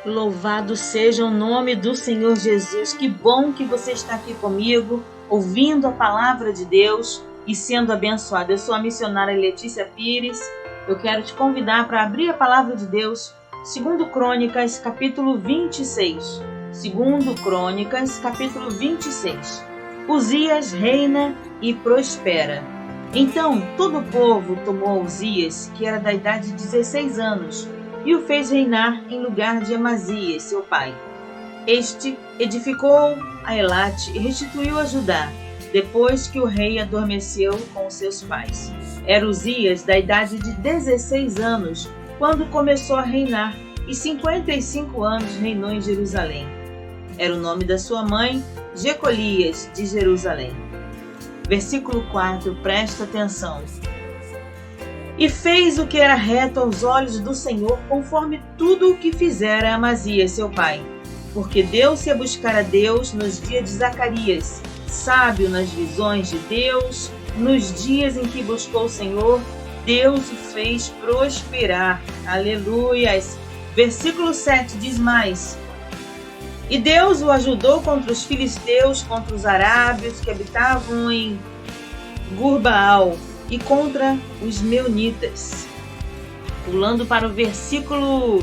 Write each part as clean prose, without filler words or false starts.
Louvado seja o nome do Senhor Jesus. Que bom que você está aqui comigo, ouvindo a palavra de Deus e sendo abençoado. Eu sou a missionária Letícia Pires. Eu quero te convidar para abrir a palavra de Deus, 2 Crônicas, capítulo 26. 2 Crônicas, capítulo 26. Uzias reina e prospera. Então todo o povo tomou Uzias, que era da idade de 16 anos, e o fez reinar em lugar de Amazias, seu pai. Este edificou a Elate e restituiu a Judá, depois que o rei adormeceu com seus pais. Era Uzias da idade de 16 anos, quando começou a reinar, e 55 anos reinou em Jerusalém. Era o nome da sua mãe, Jecolias, de Jerusalém. Versículo 4, presta atenção. E fez o que era reto aos olhos do Senhor, conforme tudo o que fizera Amazias, seu pai. Porque deu-se a buscar a Deus nos dias de Zacarias, sábio nas visões de Deus. Nos dias em que buscou o Senhor, Deus o fez prosperar. Aleluias! Versículo 7 diz mais. E Deus o ajudou contra os filisteus, contra os arábios que habitavam em Gurbaal, e contra os meunitas. Pulando para o versículo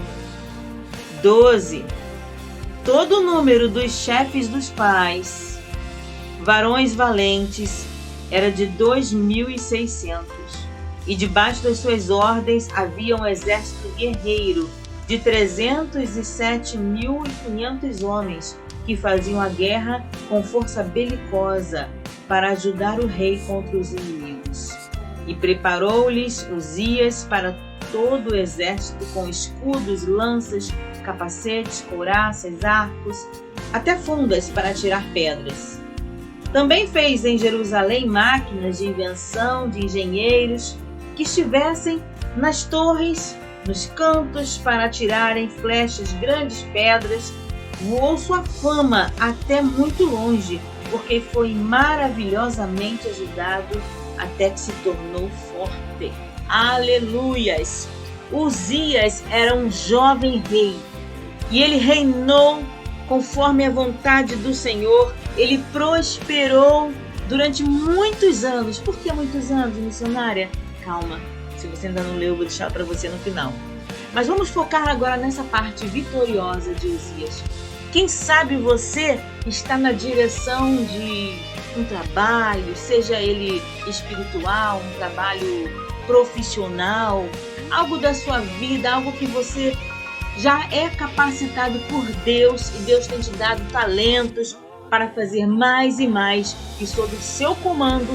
12. Todo o número dos chefes dos pais, varões valentes, era de 2.600. E debaixo das suas ordens havia um exército guerreiro de 307.500 homens que faziam a guerra com força belicosa para ajudar o rei contra os inimigos. E preparou-lhes Uzias para todo o exército com escudos, lanças, capacetes, couraças, arcos, até fundas para atirar pedras. Também fez em Jerusalém máquinas de invenção de engenheiros que estivessem nas torres, nos cantos, para atirarem flechas, grandes pedras. Voou sua fama até muito longe, porque foi maravilhosamente ajudado até que se tornou forte. Aleluias! Uzias era um jovem rei e ele reinou conforme a vontade do Senhor. Ele prosperou durante muitos anos. Por que muitos anos, missionária? Calma, se você ainda não leu, eu vou deixar para você no final. Mas vamos focar agora nessa parte vitoriosa de Uzias. Quem sabe você está na direção de um trabalho, seja ele espiritual, um trabalho profissional, algo da sua vida, algo que você já é capacitado por Deus e Deus tem te dado talentos para fazer mais e mais, e sob o seu comando,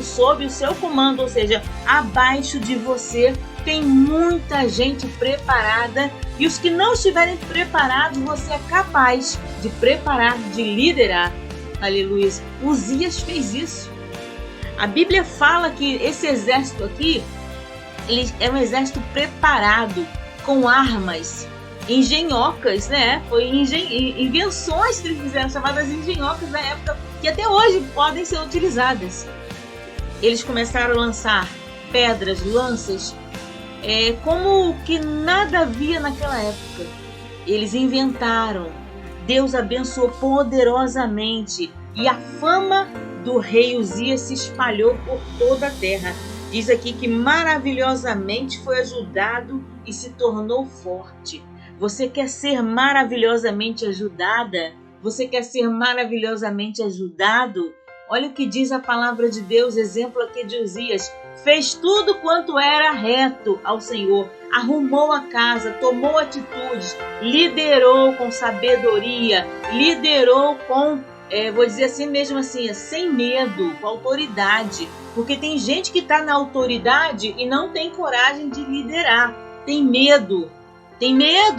ou seja, abaixo de você, tem muita gente preparada, e os que não estiverem preparados, você é capaz de preparar, de liderar. Aleluia. Uzias fez isso. A Bíblia fala que esse exército aqui, ele é um exército preparado, com armas, engenhocas, né? Foi invenções que eles fizeram, chamadas engenhocas na época, que até hoje podem ser utilizadas. Eles começaram a lançar pedras, lanças, como que nada havia naquela época. Eles inventaram. Deus abençoou poderosamente e a fama do rei Uzias se espalhou por toda a terra. Diz aqui que maravilhosamente foi ajudado e se tornou forte. Você quer ser maravilhosamente ajudada? Você quer ser maravilhosamente ajudado? Olha o que diz a palavra de Deus, exemplo aqui de Uzias. Fez tudo quanto era reto ao Senhor, arrumou a casa, tomou atitudes, liderou com sabedoria, liderou com, vou dizer assim mesmo assim, sem medo, com autoridade. Porque tem gente que está na autoridade e não tem coragem de liderar, tem medo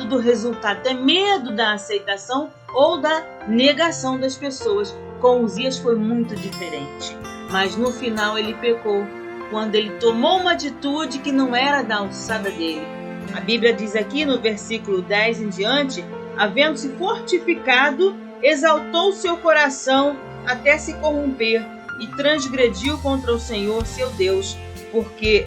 do resultado, tem medo da aceitação ou da negação das pessoas. Com Uzias foi muito diferente, mas no final ele pecou, quando ele tomou uma atitude que não era da alçada dele. A Bíblia diz aqui no versículo 10 em diante, havendo-se fortificado, exaltou seu coração até se corromper e transgrediu contra o Senhor seu Deus, porque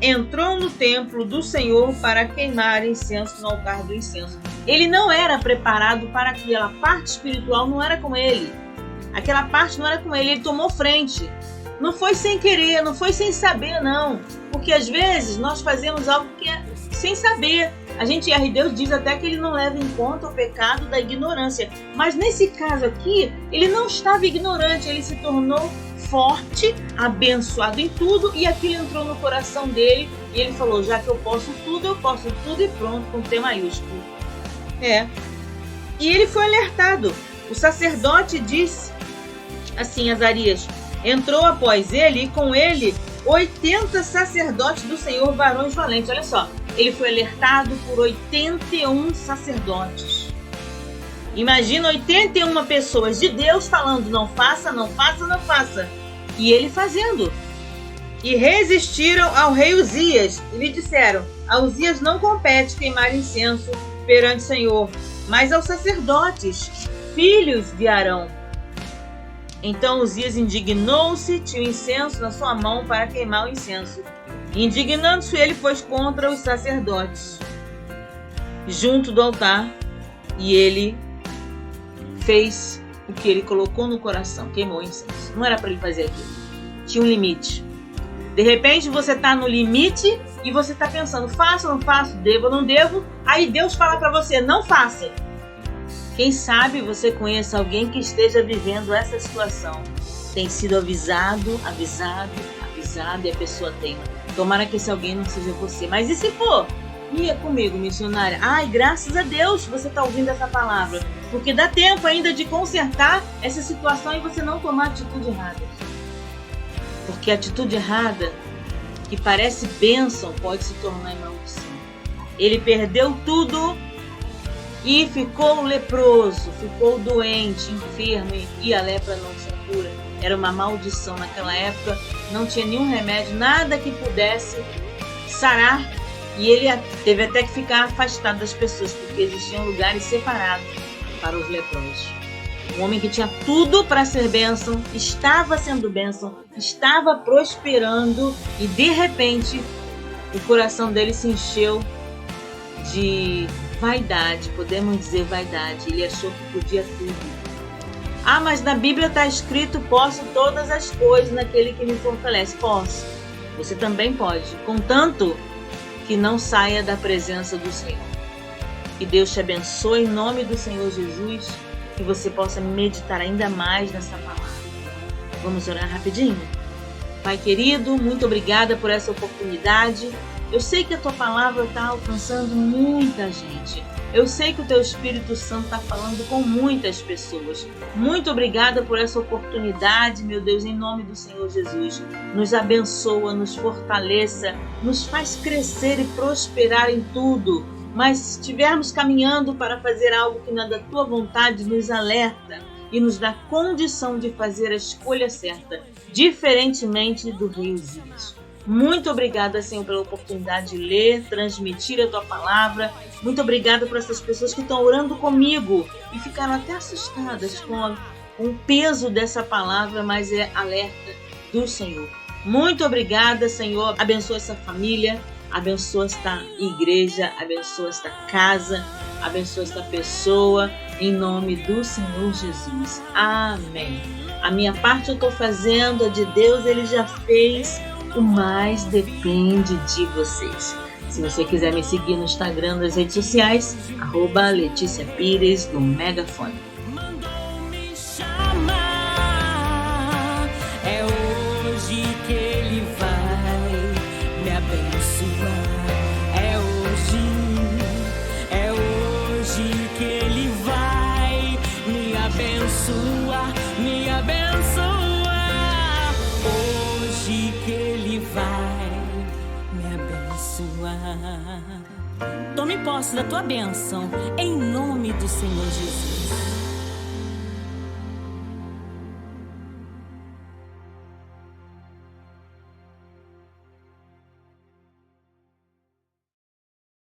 entrou no templo do Senhor para queimar incenso no altar do incenso. Ele não era preparado para aquilo. A parte espiritual não era com ele. Aquela parte não era com ele. Ele tomou frente. Não foi sem querer, não foi sem saber, não. Porque às vezes nós fazemos algo que é sem saber. A gente erra e Deus diz até que ele não leva em conta o pecado da ignorância. Mas nesse caso aqui, ele não estava ignorante. Ele se tornou forte, abençoado em tudo, e aquilo entrou no coração dele. E ele falou, já que eu posso tudo e pronto, com T maiúsculo. E ele foi alertado. O sacerdote disse assim, Azarias, entrou após ele e com ele 80 sacerdotes do Senhor, varões valentes. Olha só, ele foi alertado por 81 sacerdotes. Imagina 81 pessoas de Deus falando, não faça, não faça, não faça. E ele fazendo. E resistiram ao rei Uzias e lhe disseram, a Uzias não compete queimar incenso perante o Senhor, mas aos sacerdotes, filhos de Arão. Então Uzias indignou-se, tinha o incenso na sua mão para queimar o incenso. Indignando-se ele, pôs contra os sacerdotes junto do altar, e ele fez o que ele colocou no coração, queimou o incenso. Não era para ele fazer aquilo, tinha um limite. De repente você está no limite e você está pensando, faço ou não faço, devo ou não devo, aí Deus fala para você, não faça. Quem sabe você conheça alguém que esteja vivendo essa situação. Tem sido avisado e a pessoa tem. Tomara que esse alguém não seja você. Mas e se for? Ia comigo, missionária. Ai, graças a Deus você está ouvindo essa palavra. Porque dá tempo ainda de consertar essa situação e você não tomar atitude errada. Porque a atitude errada, que parece bênção, pode se tornar maldição. Ele perdeu tudo e ficou leproso, ficou doente, enfermo, e a lepra não tinha cura. Era uma maldição naquela época, não tinha nenhum remédio, nada que pudesse sarar, e ele teve até que ficar afastado das pessoas, porque existiam lugares separados para os leprosos. Um homem que tinha tudo para ser bênção, estava sendo bênção, estava prosperando, e de repente o coração dele se encheu de vaidade, podemos dizer vaidade. Ele achou que podia tudo. Ah, mas na Bíblia está escrito, posso todas as coisas naquele que me fortalece. Posso. Você também pode, contanto que não saia da presença do Senhor. Que Deus te abençoe em nome do Senhor Jesus, que você possa meditar ainda mais nessa palavra. Vamos orar rapidinho? Pai querido, muito obrigada por essa oportunidade. Eu sei que a tua palavra está alcançando muita gente. Eu sei que o teu Espírito Santo está falando com muitas pessoas. Muito obrigada por essa oportunidade, meu Deus, em nome do Senhor Jesus. Nos abençoa, nos fortaleça, nos faz crescer e prosperar em tudo. Mas se estivermos caminhando para fazer algo que não é da tua vontade, nos alerta e nos dá condição de fazer a escolha certa, diferentemente do rei Uzias. Muito obrigada, Senhor, pela oportunidade de ler, transmitir a tua palavra. Muito obrigada por essas pessoas que estão orando comigo e ficaram até assustadas com o peso dessa palavra, mas é alerta do Senhor. Muito obrigada, Senhor. Abençoa essa família, abençoa esta igreja, abençoa esta casa, abençoa esta pessoa, em nome do Senhor Jesus. Amém. A minha parte eu estou fazendo, a de Deus Ele já fez. O mais depende de vocês. Se você quiser me seguir no Instagram, nas redes sociais, @Letícia Pires do Megafone. Mandou-me chamar, é hoje que Ele vai me abençoar. É hoje que Ele vai me abençoar, me abençoar. Hoje que Ele vai me abençoar. Tome posse da tua bênção, em nome do Senhor Jesus.